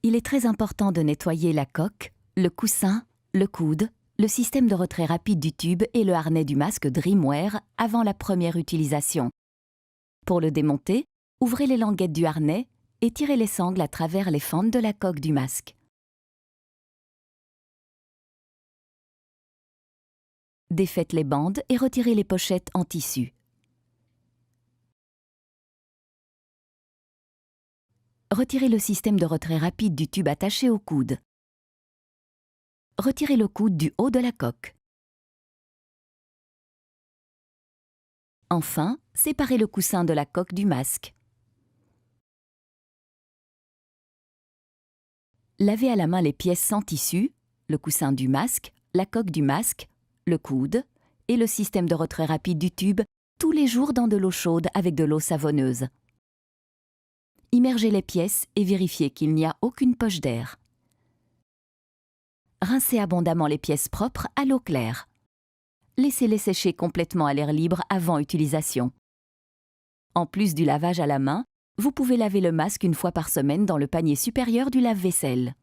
Il est très important de nettoyer la coque, le coussin, le coude, le système de retrait rapide du tube et le harnais du masque Dreamwear avant la première utilisation. Pour le démonter, ouvrez les languettes du harnais et tirez les sangles à travers les fentes de la coque du masque. Défaites les bandes et retirez les pochettes en tissu. Retirez le système de retrait rapide du tube attaché au coude. Retirez le coude du haut de la coque. Enfin, séparez le coussin de la coque du masque. Lavez à la main les pièces sans tissu, le coussin du masque, la coque du masque, le coude et le système de retrait rapide du tube tous les jours dans de l'eau chaude avec de l'eau savonneuse. Immergez les pièces et vérifiez qu'il n'y a aucune poche d'air. Rincez abondamment les pièces propres à l'eau claire. Laissez-les sécher complètement à l'air libre avant utilisation. En plus du lavage à la main, vous pouvez laver le masque une fois par semaine dans le panier supérieur du lave-vaisselle.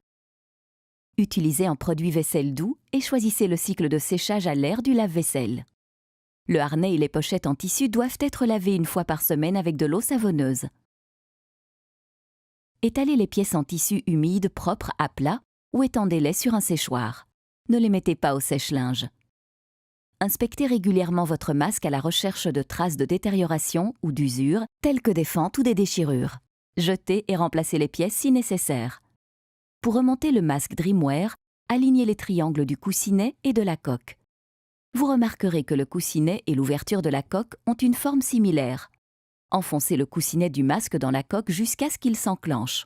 Utilisez un produit vaisselle doux et choisissez le cycle de séchage à l'air du lave-vaisselle. Le harnais et les pochettes en tissu doivent être lavés une fois par semaine avec de l'eau savonneuse. Étalez les pièces en tissu humide propres à plat ou étendez-les sur un séchoir. Ne les mettez pas au sèche-linge. Inspectez régulièrement votre masque à la recherche de traces de détérioration ou d'usure, telles que des fentes ou des déchirures. Jetez et remplacez les pièces si nécessaire. Pour remonter le masque Dreamwear, alignez les triangles du coussinet et de la coque. Vous remarquerez que le coussinet et l'ouverture de la coque ont une forme similaire. Enfoncez le coussinet du masque dans la coque jusqu'à ce qu'il s'enclenche.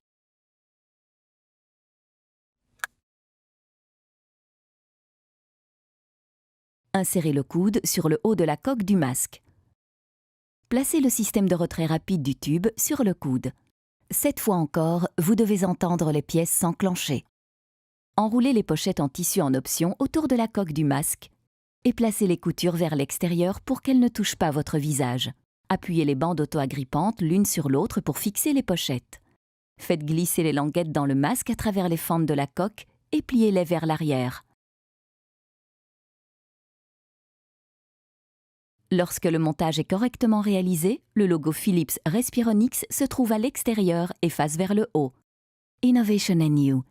Insérez le coude sur le haut de la coque du masque. Placez le système de retrait rapide du tube sur le coude. Cette fois encore, vous devez entendre les pièces s'enclencher. Enroulez les pochettes en tissu en option autour de la coque du masque et placez les coutures vers l'extérieur pour qu'elles ne touchent pas votre visage. Appuyez les bandes auto-agrippantes l'une sur l'autre pour fixer les pochettes. Faites glisser les languettes dans le masque à travers les fentes de la coque et pliez-les vers l'arrière. Lorsque le montage est correctement réalisé, le logo Philips Respironix se trouve à l'extérieur et face vers le haut. Innovation and You.